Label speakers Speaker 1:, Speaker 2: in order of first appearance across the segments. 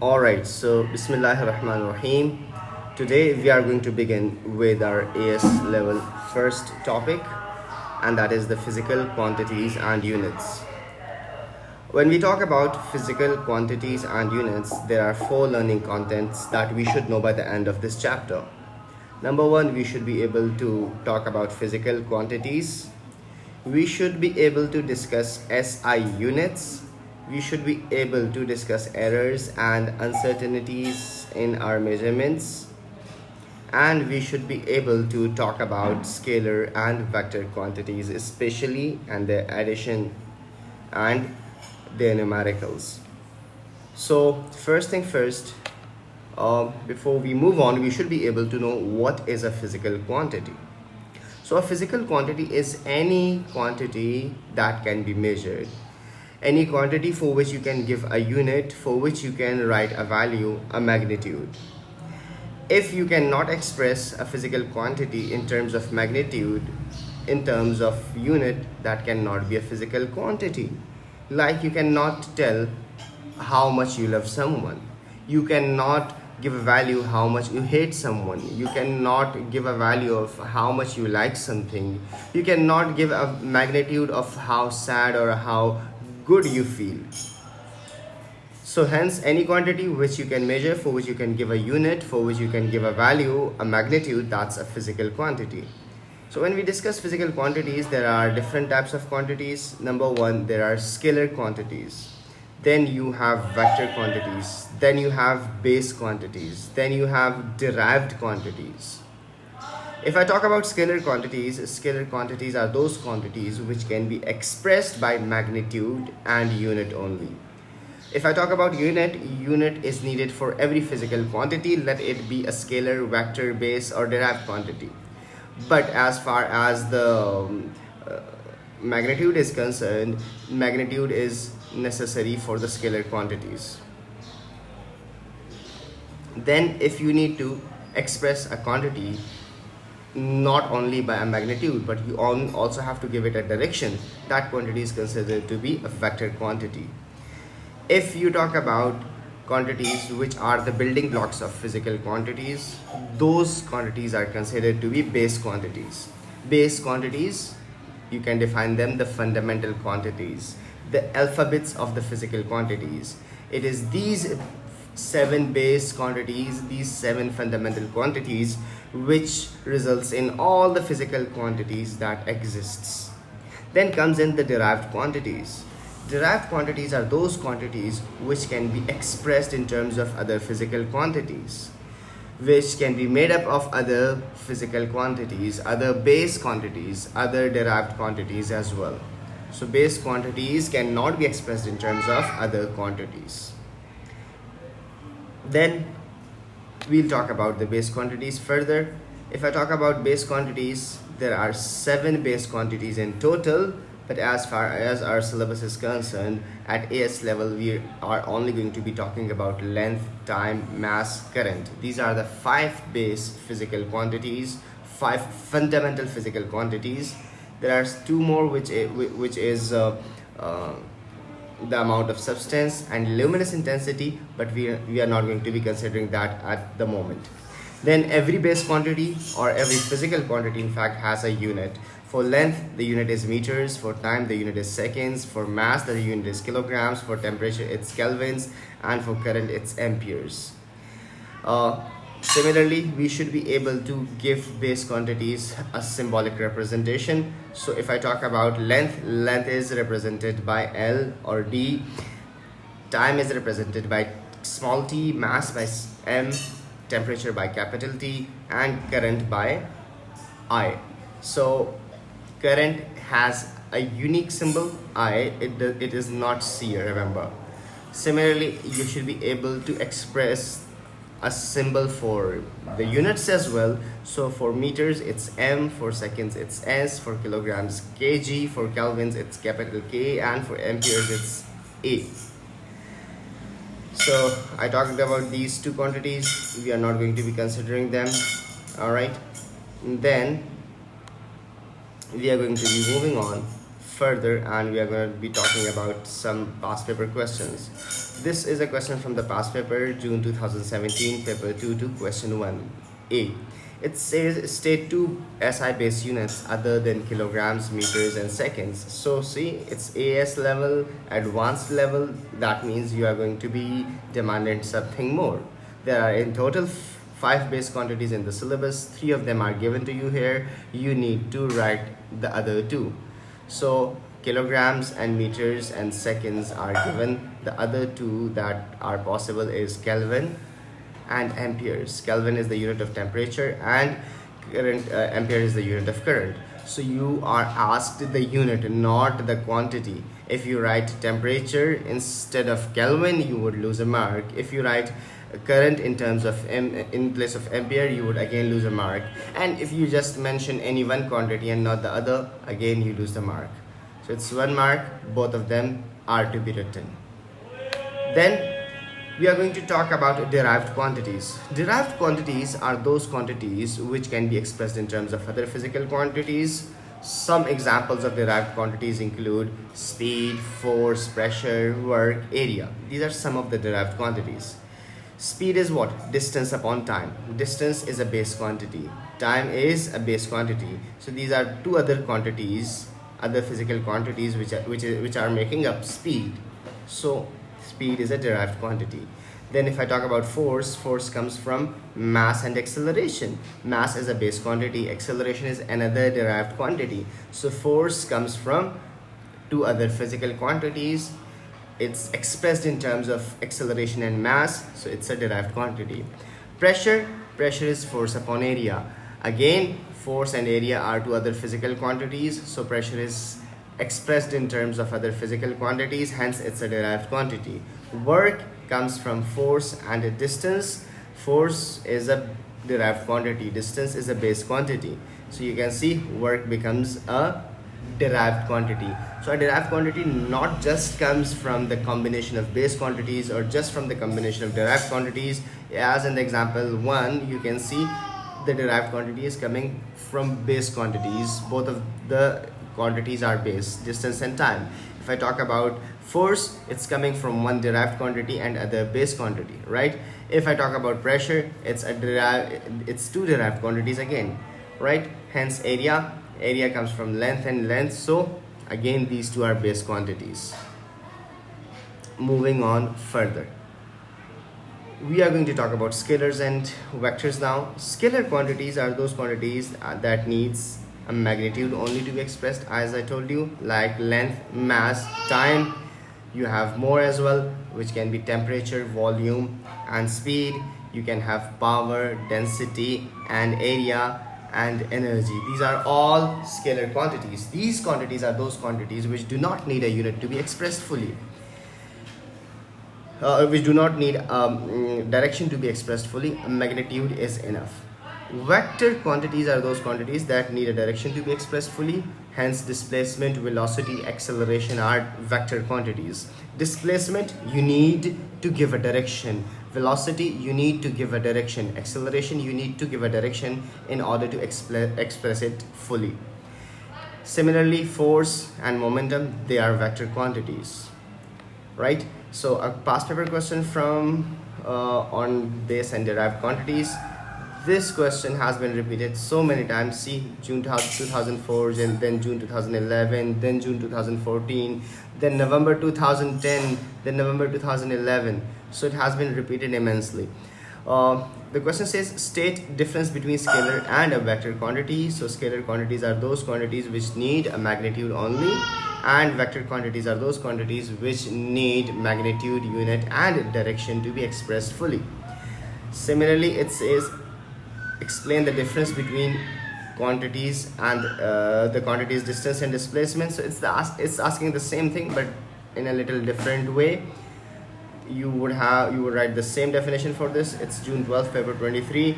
Speaker 1: Alright, so Bismillahir Rahmanir Rahim. Today we are going to begin with our AS level first topic, and that is the physical quantities and units. When we talk about physical quantities and units, there are four learning contents that we should know by the end of this chapter. Number one, we should be able to talk about physical quantities. We should be able to discuss SI units. We should be able to discuss errors and uncertainties in our measurements. And we should be able to talk about scalar and vector quantities, especially and their addition and their numericals. So first thing first, before we move on, we should be able to know what is a physical quantity. So a physical quantity is any quantity that can be measured. Any quantity for which you can give a unit, for which you can write a value, a magnitude. If you cannot express a physical quantity in terms of magnitude, in terms of unit, that cannot be a physical quantity. Like you cannot tell how much you love someone. You cannot give a value how much you hate someone. You cannot give a value of how much you like something. You cannot give a magnitude of how sad or how good you feel. So hence any quantity which you can measure, for which you can give a unit, for which you can give a value, a magnitude, that's a physical quantity. So when we discuss physical quantities, there are different types of quantities. Number one, there are scalar quantities. Then you have vector quantities. Then you have base quantities. Then you have derived quantities. If I talk about scalar quantities are those quantities which can be expressed by magnitude and unit only. If I talk about unit is needed for every physical quantity, let it be a scalar, vector, base or derived quantity. But as far as the magnitude is concerned, magnitude is necessary for the scalar quantities. Then if you need to express a quantity not only by a magnitude, but you also have to give it a direction, that quantity is considered to be a vector quantity. If you talk about quantities which are the building blocks of physical quantities, those quantities are considered to be base quantities. Base quantities, you can define them the fundamental quantities, the alphabets of the physical quantities. It is these 7 base quantities, these 7 fundamental quantities, which results in all the physical quantities that exists. Then comes in the derived quantities. Derived quantities are those quantities which can be expressed in terms of other physical quantities, which can be made up of other physical quantities, other base quantities, other derived quantities as well. So base quantities cannot be expressed in terms of other quantities. Then we'll talk about the base quantities further. If I talk about base quantities, there are 7 base quantities in total, but as far as our syllabus is concerned, at AS level we are only going to be talking about length, time, mass, current. These are the 5 base physical quantities, 5 fundamental physical quantities. There are 2 more which is the amount of substance and luminous intensity, but we are not going to be considering that at the moment. Then every base quantity or every physical quantity in fact has a unit. For length, the unit is meters. For time, the unit is seconds. For mass, the unit is kilograms. For temperature, it's kelvins. And for current, it's amperes. Similarly, we should be able to give base quantities a symbolic representation. So if I talk about length is represented by L or D. Time is represented by small t, mass by M, temperature by capital T, and current by I. So current has a unique symbol I, it is not C, remember. Similarly, you should be able to express a symbol for the units as well. So for meters it's M, for seconds it's S, for kilograms kg, for kelvins it's capital K, and for amperes it's A. So I talked about these 2 quantities, we are not going to be considering them. Alright, then we are going to be moving on further, and we are going to be talking about some past paper questions. This is a question from the past paper, June 2017, paper 2 question 1a. It says state two SI base units other than kilograms, meters and seconds. So see, it's AS level, advanced level. That means you are going to be demanded something more. There are in total 5 base quantities in the syllabus. 3 of them are given to you here. You need to write the other 2. So kilograms and meters and seconds are given. The other 2 that are possible is Kelvin and amperes. Kelvin is the unit of temperature and current, ampere is the unit of current. So you are asked the unit, not the quantity. If you write temperature instead of Kelvin, you would lose a mark. If you write current in terms of in place of ampere, you would again lose a mark. And if you just mention any one quantity and not the other, again you lose the mark. So it's 1 mark. Both of them are to be written. Then we are going to talk about derived quantities. Derived quantities are those quantities which can be expressed in terms of other physical quantities. Some examples of derived quantities include speed, force, pressure, work, area. These are some of the derived quantities. Speed is what? Distance upon time. Distance is a base quantity. Time is a base quantity. So these are 2 other quantities, other physical quantities which are making up speed. So speed is a derived quantity. Then if I talk about force, force comes from mass and acceleration. Mass is a base quantity, acceleration is another derived quantity. So force comes from 2 other physical quantities. It's expressed in terms of acceleration and mass, so it's a derived quantity. Pressure, pressure is force upon area. Again, force and area are 2 other physical quantities, so pressure is expressed in terms of other physical quantities, hence it's a derived quantity. Work comes from force and a distance. Force is a derived quantity, distance is a base quantity. So you can see work becomes a derived quantity. So a derived quantity not just comes from the combination of base quantities or just from the combination of derived quantities. As in the example 1, you can see the derived quantity is coming from base quantities. Both of the quantities are base, distance and time. If I talk about force, it's coming from one derived quantity and other base quantity, right? If I talk about pressure, it's 2 derived quantities again, right? Hence area comes from length and length. So again, these 2 are base quantities. Moving on further, we are going to talk about scalars and vectors now. Scalar quantities are those quantities that needs a magnitude only to be expressed, as I told you, like length, mass, time. You have more as well, which can be temperature, volume and speed. You can have power, density and area and energy. These are all scalar quantities. These quantities are those quantities which do not need a unit to be expressed fully, which do not need direction to be expressed fully. A magnitude is enough. Vector quantities are those quantities that need a direction to be expressed fully. Hence displacement, velocity, acceleration are vector quantities. Displacement, you need to give a direction. Velocity, you need to give a direction. Acceleration, you need to give a direction in order to express it fully. Similarly, force and momentum, they are vector quantities, right? So a past paper question from on base and derived quantities. This question has been repeated so many times. See, June 2004, then June 2011, then June 2014, then November 2010, then November 2011. So it has been repeated immensely. The question says state difference between scalar and a vector quantity. So scalar quantities are those quantities which need a magnitude only, and vector quantities are those quantities which need magnitude, unit and direction to be expressed fully. Similarly, it says explain the difference between quantities and the quantities distance and displacement. So it's asking the same thing but in a little different way. You would write the same definition for this. It's June 12th, paper 23.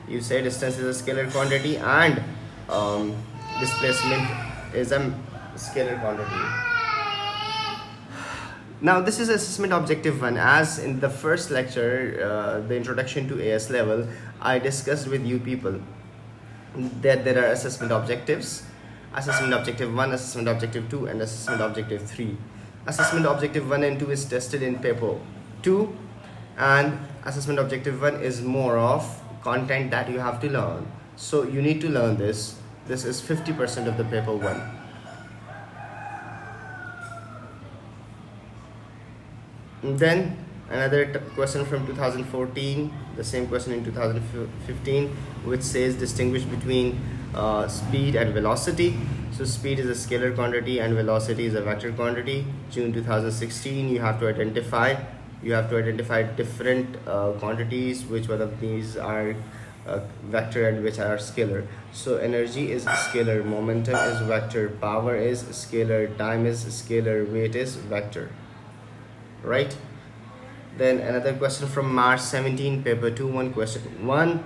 Speaker 1: You say distance is a scalar quantity and displacement is a scalar quantity. Now this is assessment objective 1. As in the first lecture, the introduction to AS level, I discussed with you people that there are assessment objectives assessment objective 1, assessment objective 2, and assessment objective 3. Assessment objective 1 and 2 is tested in paper 2, and assessment objective 1 is more of content that you have to learn. So you need to learn this. This is 50% of the paper 1. And then another question from 2014, the same question in 2015, which says distinguish between speed and velocity. So speed is a scalar quantity and velocity is a vector quantity. June 2016, you have to identify different quantities, which one of these are vector and which are scalar. So energy is scalar, momentum is vector, power is scalar, time is scalar, weight is vector, right? Then another question from March 17, paper 2, question 1.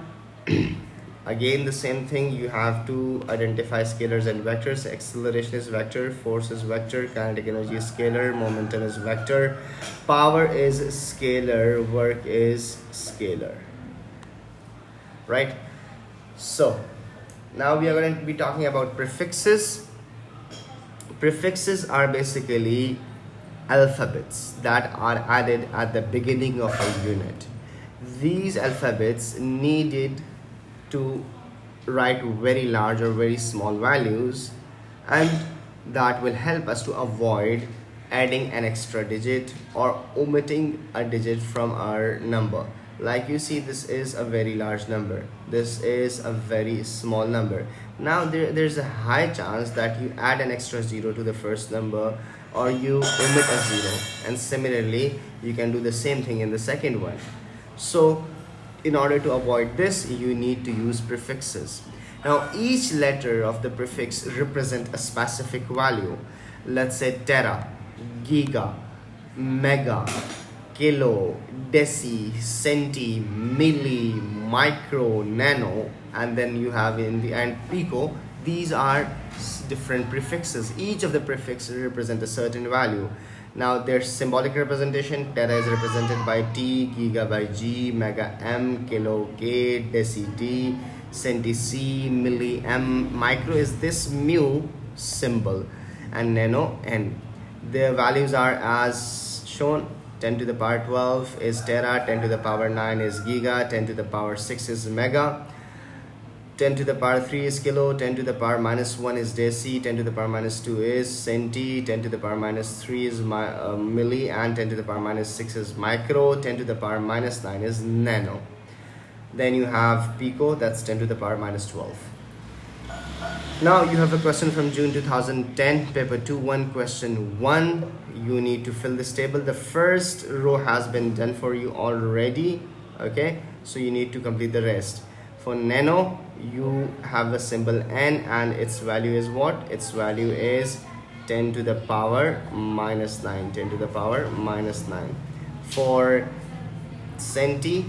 Speaker 1: Again the same thing, you have to identify scalars and vectors. Acceleration is vector, force is vector, kinetic energy is scalar, momentum is vector, power is scalar, work is scalar, right? So now we are going to be talking about prefixes. Prefixes are basically alphabets that are added at the beginning of a unit. These alphabets needed to write very large or very small values, and that will help us to avoid adding an extra digit or omitting a digit from our number. Like you see, this is a very large number, this is a very small number. Now there's a high chance that you add an extra 0 to the first number or you omit a 0, and similarly you can do the same thing in the second one. So in order to avoid this, you need to use prefixes. Now each letter of the prefix represent a specific value. Let's say tera, giga, mega, kilo, deci, centi, milli, micro, nano, and then you have in the end pico. These are different prefixes. Each of the prefixes represent a certain value. Now their symbolic representation: tera is represented by T, giga by G, mega M, kilo K, deci D, centi C, milli M, micro is this mu symbol, and nano N. Their values are as shown. 10 to the power 12 is tera, 10 to the power 9 is giga, 10 to the power 6 is mega, 10 to the power 3 is kilo, 10 to the power minus 1 is deci, 10 to the power minus 2 is centi, 10 to the power minus 3 is milli, and 10 to the power minus 6 is micro, 10 to the power minus 9 is nano. Then you have pico, that's 10 to the power minus 12. Now you have a question from June 2010, paper 2, question 1. You need to fill this table. The first row has been done for you already, okay? So you need to complete the rest. For nano, you have the symbol N, and its value is what? Its value is 10 to the power minus 9, 10 to the power minus 9. For centi,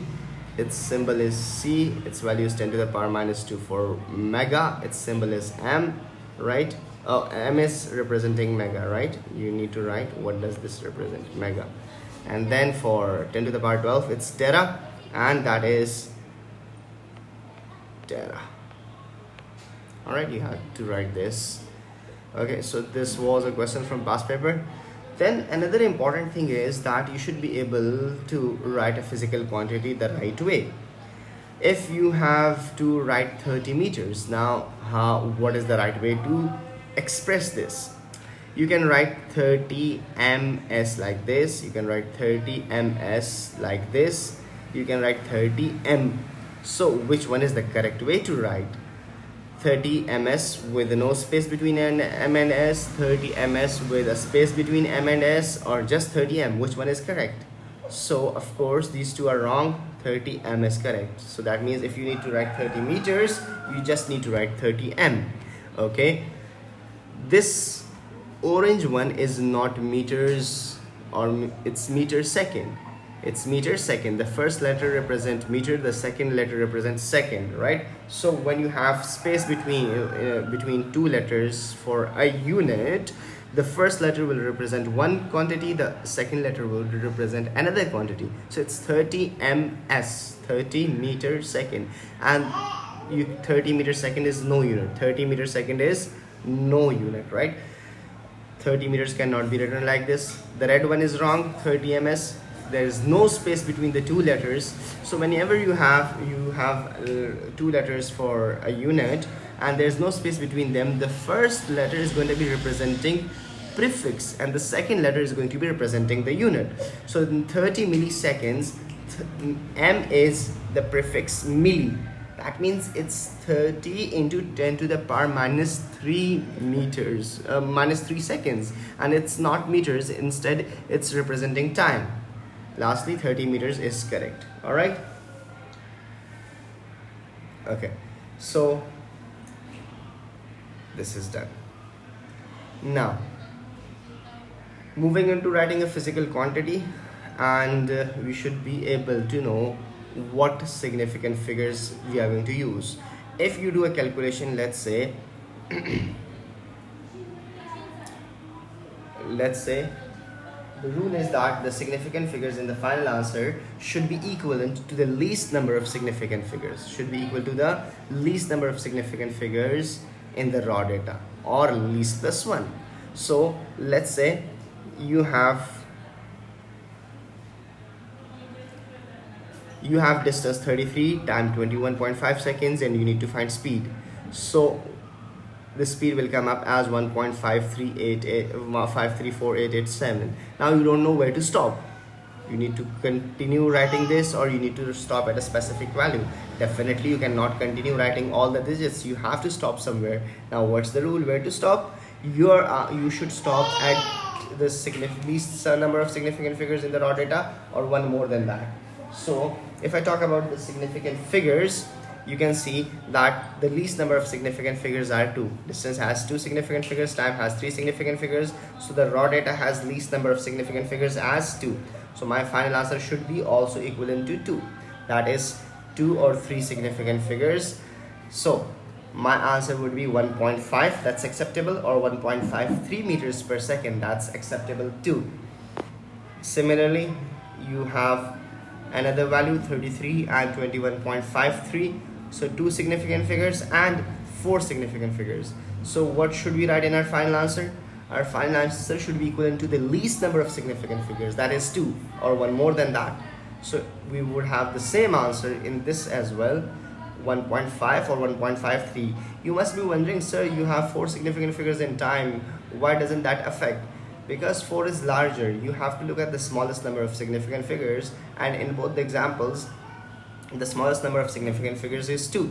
Speaker 1: its symbol is C, its value is 10 to the power minus 2. For mega, its symbol is M, right? Oh, M is representing mega, right? You need to write what does this represent, mega. And then for 10 to the power 12, it's tera, and that is tera. All right, you have to write this. Okay, so this was a question from past paper. Then another important thing is that you should be able to write a physical quantity the right way. If you have to write 30 meters, now what is the right way to express this? You can write 30 ms like this, you can write 30 ms like this, you can write 30 m. So which one is the correct way to write? 30 ms with no space between m and s, 30 ms with a space between m and s, or just 30 m? Which one is correct? So of course these two are wrong. 30 m is correct. So that means if you need to write 30 meters, you just need to write 30 m. Okay, this orange one is not meters, or it's meter second. It's meter second. The first letter represents meter, the second letter represents second, right? So when you have space between two letters for a unit, the first letter will represent one quantity, the second letter will represent another quantity. So it's 30 ms, 30 meter second, and 30 meter second is no unit. 30 meter second is no unit, right? 30 meters cannot be written like this. The red one is wrong, 30 ms. There is no space between the two letters. So whenever you have two letters for a unit and there's no space between them, the first letter is going to be representing prefix and the second letter is going to be representing the unit. So in 30 milliseconds, m is the prefix milli. That means it's 30 into 10 to the power minus 3 meters, minus 3 seconds. And it's not meters, instead it's representing time. Lastly, 30 meters is correct. All right. Okay. So this is done. Now, moving into writing a physical quantity, and we should be able to know what significant figures we are going to use. If you do a calculation, let's say the rule is that the significant figures in the final answer should be equivalent to the least number of significant figures, should be equal to the least number of significant figures in the raw data, or least plus 1. So let's say you have distance 33 time 21.5 seconds and you need to find speed. So the speed will come up as 1.534887. Now you don't know where to stop. You need to continue writing this or you need to stop at a specific value. Definitely you cannot continue writing all the digits. You have to stop somewhere. Now what's the rule? Where to stop? You should stop at the least number of significant figures in the raw data or one more than that. So if I talk about the significant figures, you can see that the least number of significant figures are 2. Distance has 2 significant figures, time has 3 significant figures. So the raw data has least number of significant figures as 2. So my final answer should be also equivalent to 2. That is 2 or 3 significant figures. So my answer would be 1.5, that's acceptable, or 1.53 meters per second, that's acceptable too. Similarly, you have another value 33 and 21.53. So 2 significant figures and 4 significant figures. So what should we write in our final answer? Our final answer should be equivalent to the least number of significant figures, that is 2 or one more than that. So we would have the same answer in this as well, 1.5 or 1.53. You must be wondering, sir, you have 4 significant figures in time, why doesn't that affect? Because 4 is larger, you have to look at the smallest number of significant figures, and in both the examples the smallest number of significant figures is 2.